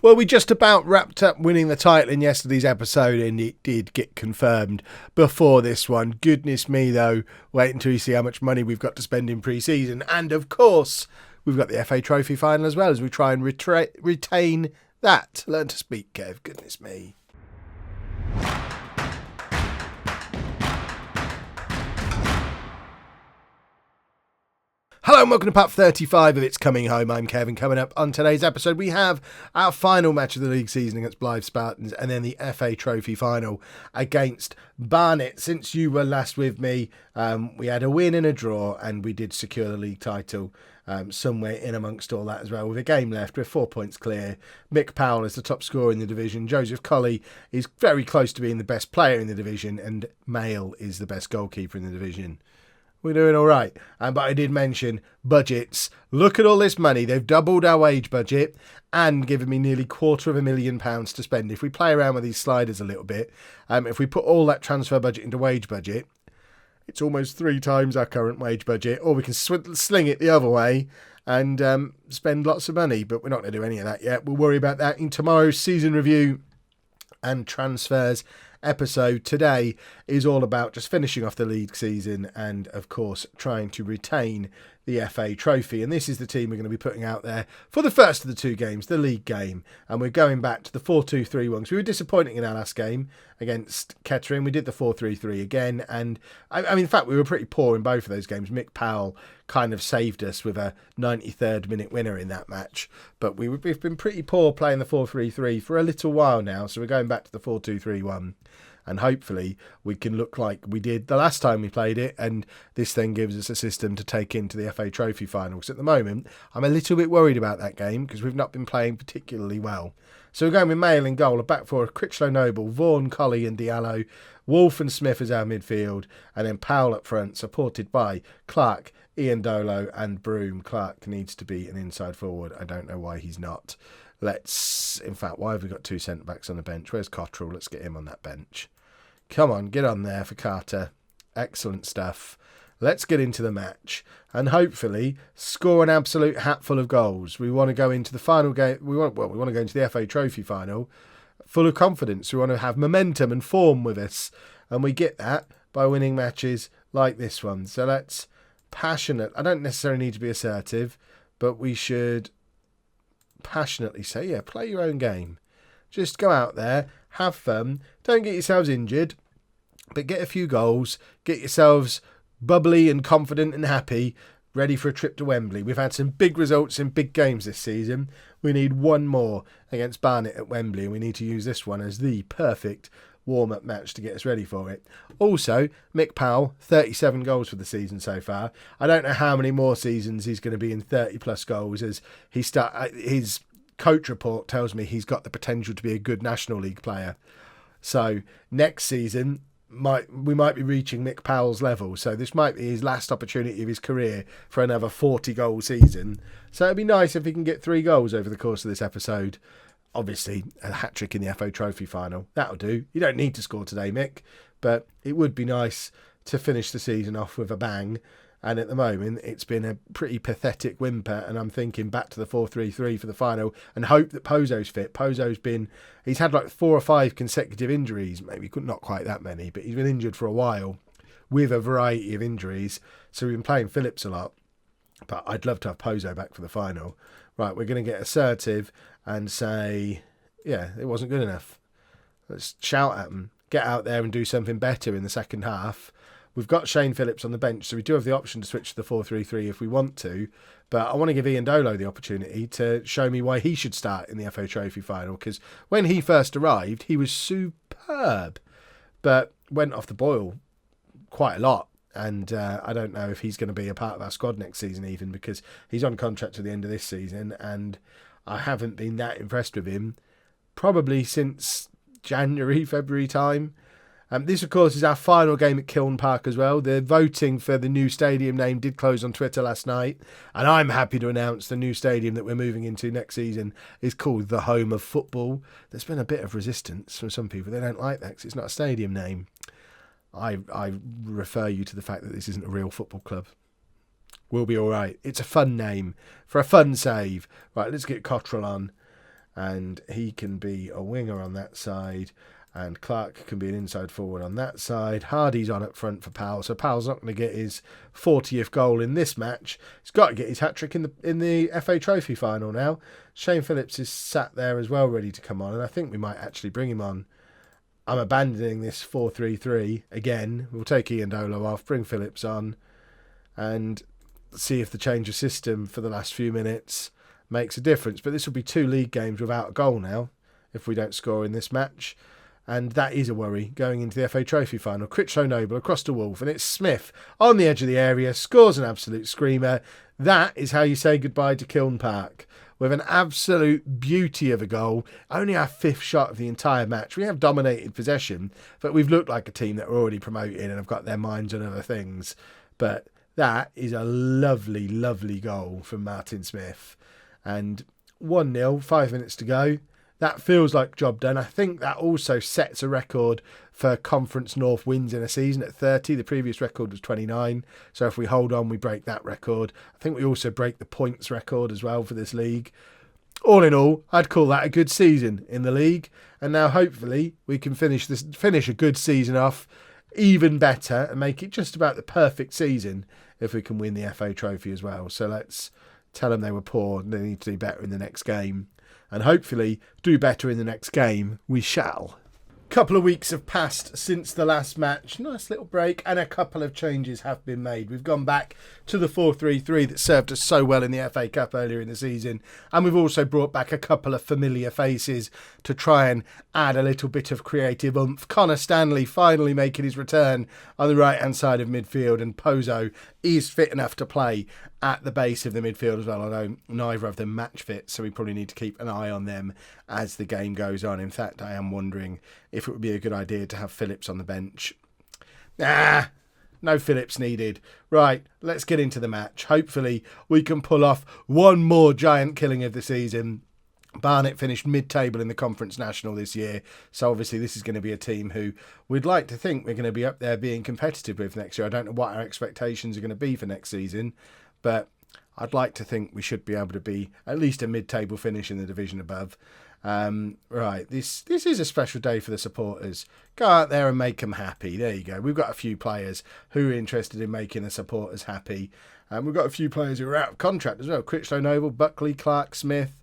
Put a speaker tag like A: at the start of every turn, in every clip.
A: Well, we just about wrapped up winning the title in yesterday's episode, and it did get confirmed before this one. Goodness me, though. Wait until you see how much money we've got to spend in pre-season. And, of course, we've got the FA Trophy final as well, as we try and retain that. Learn to speak, Kev. Goodness me. Hello and welcome to part 35 of It's Coming Home. I'm Kevin. Coming up on today's episode, we have our final match of the league season against Blyth Spartans and then the FA Trophy final against Barnet. Since you were last with me, we had a win and a draw and we did secure the league title somewhere in amongst all that as well. With a game left, we're 4 points clear. Mick Powell is the top scorer in the division. Joseph Colley is very close to being the best player in the division, and Mail is the best goalkeeper in the division. We're doing all right. But I did mention budgets. Look at all this money. They've doubled our wage budget and given me nearly £250,000 to spend. If we play around with these sliders a little bit, if we put all that transfer budget into wage budget, it's almost 3 times our current wage budget. Or we can sling it the other way and spend lots of money. But we're not going to do any of that yet. We'll worry about that in tomorrow's season review and transfers episode. Today is all about just finishing off the league season and, of course, trying to retain the FA Trophy. And this is the team we're going to be putting out there for the first of the 2 games, the league game. And we're going back to the 4-2-3-1 because we were disappointing in our last game against Kettering. We did the 4-3-3 again. And, I mean, in fact, we were pretty poor in both of those games. Mick Powell kind of saved us with a 93rd minute winner in that match. But we've been pretty poor playing the 4-3-3 for a little while now. So we're going back to the 4-2-3-1. And hopefully we can look like we did the last time we played it. And this then gives us a system to take into the FA Trophy final. Because at the moment, I'm a little bit worried about that game because we've not been playing particularly well. So we're going with Mail in goal, a back four of Critchlow Noble, Vaughan, Colley and Diallo, Wolf and Smith as our midfield. And then Powell up front, supported by Clark, Ian Dolo and Broom. Clark needs to be an inside forward. I don't know why he's not. In fact, why have we got 2 centre-backs on the bench? Where's Cottrell? Let's get him on that bench. Come on, get on there for Carter. Excellent stuff. Let's get into the match and hopefully score an absolute hatful of goals. We want to go into the final game. We want to go into the FA Trophy final full of confidence. We want to have momentum and form with us. And we get that by winning matches like this one. So let's passionate. I don't necessarily need to be assertive, but we should passionately say, yeah, play your own game. Just go out there, have fun, don't get yourselves injured, but get a few goals, get yourselves bubbly and confident and happy, ready for a trip to Wembley. We've had some big results in big games this season. We need one more against Barnet at Wembley, and we need to use this one as the perfect warm-up match to get us ready for it. Also, Mick Powell, 37 goals for the season so far. I don't know how many more seasons he's going to be in 30-plus goals as his coach report tells me he's got the potential to be a good National League player. So next season, we might be reaching Mick Powell's level. So this might be his last opportunity of his career for another 40-goal season. So it'd be nice if he can get 3 goals over the course of this episode. Obviously, a hat-trick in the FA Trophy final. That'll do. You don't need to score today, Mick. But it would be nice to finish the season off with a bang. And at the moment, it's been a pretty pathetic whimper. And I'm thinking back to the 4-3-3 for the final and hope that Pozo's fit. He's had like 4 or 5 consecutive injuries. Maybe not quite that many, but he's been injured for a while with a variety of injuries. So we've been playing Phillips a lot. But I'd love to have Pozo back for the final. Right, we're going to get assertive and say, yeah, it wasn't good enough. Let's shout at them. Get out there and do something better in the second half. We've got Shane Phillips on the bench, so we do have the option to switch to the 4-3-3 if we want to. But I want to give Ian Dolo the opportunity to show me why he should start in the FA Trophy final. Because when he first arrived, he was superb. But went off the boil quite a lot. And I don't know if he's going to be a part of our squad next season even, because he's on contract to the end of this season. And I haven't been that impressed with him probably since January, February time. This, of course, is our final game at Kiln Park as well. The voting for the new stadium name did close on Twitter last night. And I'm happy to announce the new stadium that we're moving into next season is called the Home of Football. There's been a bit of resistance from some people. They don't like that because it's not a stadium name. I refer you to the fact that this isn't a real football club. We'll be all right. It's a fun name for a fun save. Right, let's get Cottrell on. and he can be a winger on that side, and Clark can be an inside forward on that side. Hardy's on up front for Powell, so Powell's not going to get his 40th goal in this match. He's got to get his hat-trick in the FA Trophy final now. Shane Phillips is sat there as well, ready to come on, and I think we might actually bring him on. I'm abandoning this 4-3-3 again. We'll take Ian Dolo off, bring Phillips on, and see if the change of system for the last few minutes makes a difference. But this will be 2 league games without a goal now if we don't score in this match. And that is a worry going into the FA Trophy final. Critchlow Noble across to Wolf, and it's Smith on the edge of the area, scores an absolute screamer. That is how you say goodbye to Kiln Park, with an absolute beauty of a goal. Only our 5th shot of the entire match. We have dominated possession, but we've looked like a team that are already promoted and have got their minds on other things. But that is a lovely, lovely goal from Martin Smith. And 1-0, 5 minutes to go. That feels like job done. I think that also sets a record for Conference North wins in a season at 30. The previous record was 29. So if we hold on, we break that record. I think we also break the points record as well for this league. All in all, I'd call that a good season in the league. And now hopefully we can finish a good season off even better and make it just about the perfect season if we can win the FA Trophy as well. So let's tell them they were poor and they need to do better in the next game. And hopefully do better in the next game. We shall. Couple of weeks have passed since the last match. Nice little break, and a couple of changes have been made. We've gone back to the 4-3-3 that served us so well in the FA Cup earlier in the season, and we've also brought back a couple of familiar faces to try and add a little bit of creative oomph. Connor Stanley finally making his return on the right hand side of midfield, and Pozo is fit enough to play at the base of the midfield as well, although neither of them match fit, so we probably need to keep an eye on them as the game goes on. In fact, I am wondering if it would be a good idea to have Phillips on the bench. No Phillips needed. Right, let's get into the match. Hopefully we can pull off one more giant killing of the season. Barnet finished mid-table in the Conference National this year, so obviously this is going to be a team who we'd like to think we're going to be up there being competitive with next year. I don't know what our expectations are going to be for next season, but I'd like to think we should be able to be at least a mid-table finish in the division above. Right, this is a special day for the supporters. Go out there and make them happy. There you go. We've got a few players who are interested in making the supporters happy. We've got a few players who are out of contract as well. Critchlow Noble, Buckley, Clark, Smith.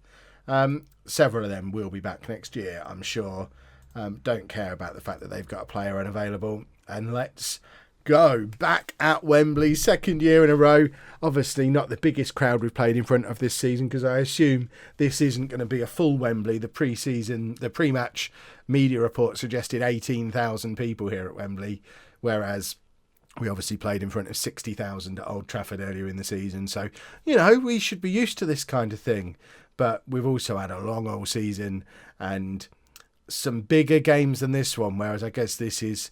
A: Several of them will be back next year, I'm sure. Don't care about the fact that they've got a player unavailable. And let's go. Back at Wembley, 2nd year in a row. Obviously not the biggest crowd we've played in front of this season, because I assume this isn't going to be a full Wembley. The pre-match media report suggested 18,000 people here at Wembley, whereas we obviously played in front of 60,000 at Old Trafford earlier in the season. So, we should be used to this kind of thing. But we've also had a long old season and some bigger games than this one, whereas I guess this is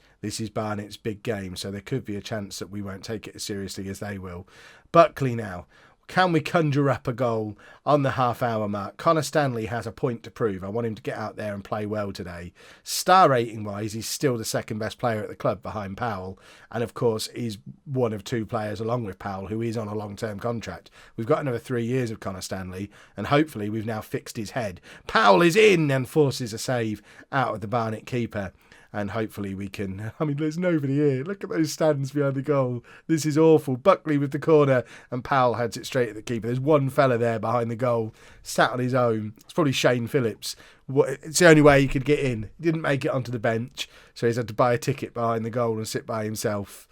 A: Barnet's big game, so there could be a chance that we won't take it as seriously as they will. Buckley now. Can we conjure up a goal on the half-hour mark? Connor Stanley has a point to prove. I want him to get out there and play well today. Star rating-wise, he's still the second best player at the club behind Powell. And, of course, he's one of 2 players along with Powell who is on a long-term contract. We've got another 3 years of Connor Stanley, and hopefully we've now fixed his head. Powell is in and forces a save out of the Barnet keeper. And hopefully we can... there's nobody here. Look at those stands behind the goal. This is awful. Buckley with the corner and Powell heads it straight at the keeper. There's one fella there behind the goal, sat on his own. It's probably Shane Phillips. It's the only way he could get in. He didn't make it onto the bench, so he's had to buy a ticket behind the goal and sit by himself.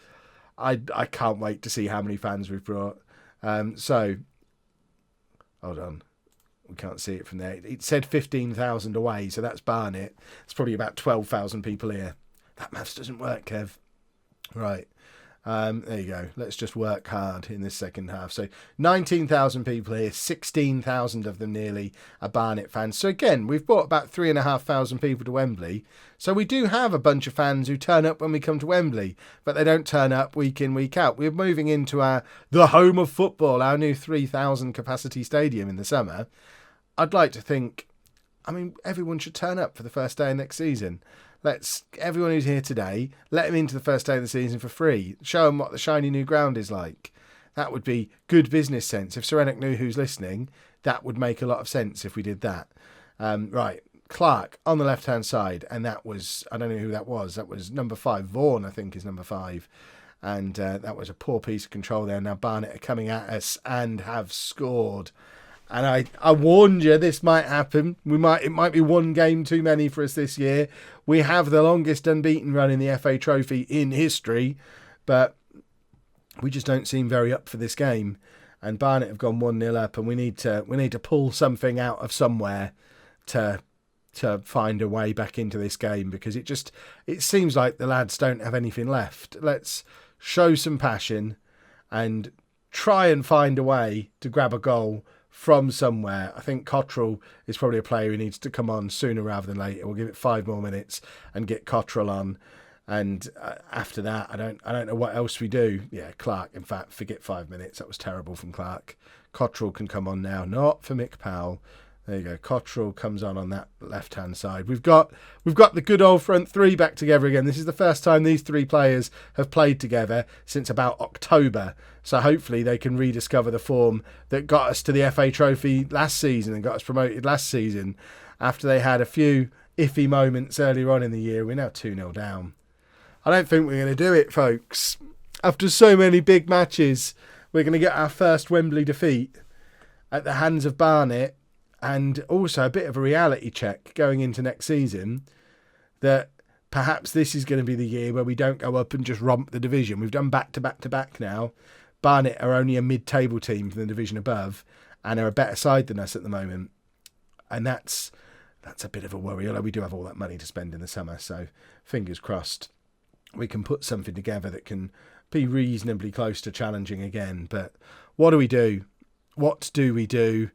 A: I can't wait to see how many fans we've brought. Hold on. We can't see it from there. It said 15,000 away, so that's Barnet. It's probably about 12,000 people here. That maths doesn't work, Kev. Right. There you go. Let's just work hard in this second half. So 19,000 people here, 16,000 of them nearly are Barnet fans. So again, we've brought about 3,500 people to Wembley. So we do have a bunch of fans who turn up when we come to Wembley, but they don't turn up week in, week out. We're moving into the home of football, our new 3,000 capacity stadium in the summer. I'd like to think, everyone should turn up for the first day of next season. Everyone who's here today, let them into the first day of the season for free. Show them what the shiny new ground is like. That would be good business sense. If Serenik knew who's listening, that would make a lot of sense if we did that. Right, Clark on the left-hand side, and that was, I don't know who that was number 5, Vaughan I think is number 5, and that was a poor piece of control there. Now Barnet are coming at us and have scored, and I warned you this might happen. It might be one game too many for us this year. We have the longest unbeaten run in the FA Trophy in history, but we just don't seem very up for this game. And Barnet have gone 1-0 up, and we need to pull something out of somewhere to find a way back into this game, because it seems like the lads don't have anything left. Let's show some passion and try and find a way to grab a goal from somewhere. I think Cottrell is probably a player who needs to come on sooner rather than later. We'll give it 5 more minutes and get Cottrell on. And after that, I don't know what else we do. Yeah, Clark, in fact, forget 5 minutes. That was terrible from Clark. Cottrell can come on now, not for Mick Powell. There you go. Cottrell comes on that left-hand side. We've got the good old front three back together again. This is the first time these 3 players have played together since about October. So hopefully they can rediscover the form that got us to the FA Trophy last season and got us promoted last season. After they had a few iffy moments earlier on in the year, we're now 2-0 down. I don't think we're going to do it, folks. After so many big matches, we're going to get our first Wembley defeat at the hands of Barnet. And also a bit of a reality check going into next season, that perhaps this is going to be the year where we don't go up and just romp the division. We've done back-to-back now. Barnet are only a mid-table team from the division above and are a better side than us at the moment. And that's a bit of a worry, although we do have all that money to spend in the summer. So fingers crossed we can put something together that can be reasonably close to challenging again. But what do we do? What do we do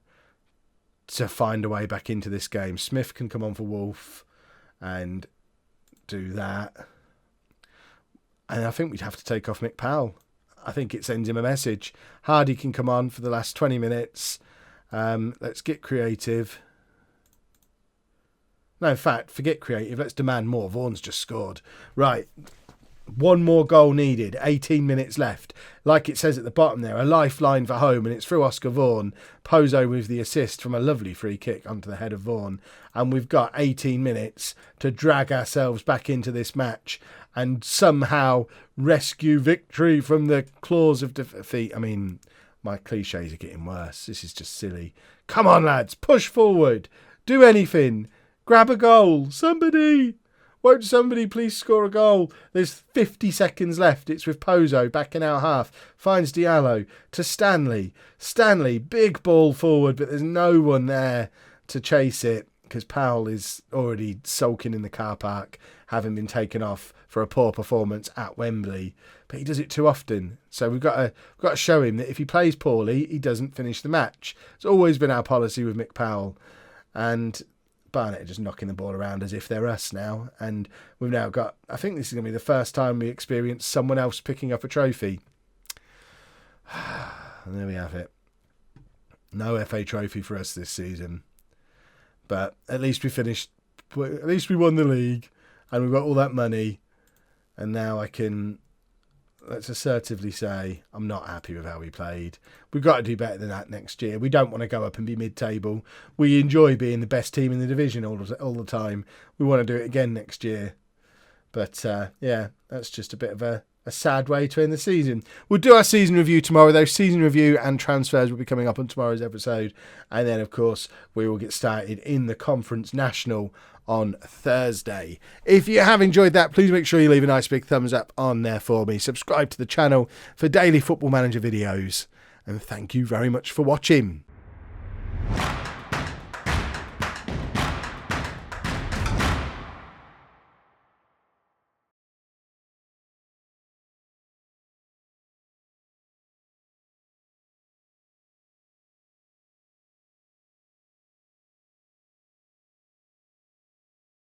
A: to find a way back into this game? Smith can come on for Wolf and do that. And I think we'd have to take off Mick Powell. I think it sends him a message. Hardy can come on for the last 20 minutes. Let's get creative. No, in fact, forget creative. Let's demand more. Vaughan's just scored. Right. 1 more goal needed, 18 minutes left. Like it says at the bottom there, a lifeline for home, and it's through Oscar Vaughan. Pozo with the assist from a lovely free kick onto the head of Vaughan. And we've got 18 minutes to drag ourselves back into this match and somehow rescue victory from the claws of defeat. I mean, my cliches are getting worse. This is just silly. Come on, lads, push forward. Do anything. Grab a goal. Somebody. Won't somebody please score a goal? There's 50 seconds left. It's with Pozo back in our half. Finds Diallo to Stanley. Stanley, big ball forward, but there's no one there to chase it because Powell is already sulking in the car park, having been taken off for a poor performance at Wembley. But he does it too often. So we've got to show him that if he plays poorly, he doesn't finish the match. It's always been our policy with Mick Powell. And Barnet are just knocking the ball around as if they're us now. And we've now got, I think this is going to be the first time we experience someone else picking up a trophy. And there we have it. No FA trophy for us this season. But at least we finished, at least we won the league and we've got all that money. And now I can, let's assertively say, I'm not happy with how we played. We've got to do better than that next year. We don't want to go up and be mid-table. We enjoy being the best team in the division all the time. We want to do it again next year. But yeah, that's just a bit of a sad way to end the season. We'll do our season review tomorrow, though. Season review and transfers will be coming up on tomorrow's episode. And then, of course, we will get started in the Conference National on Thursday. If you have enjoyed that, please make sure you leave a nice big thumbs up on there for me. Subscribe to the channel for daily Football Manager videos. And thank you very much for watching.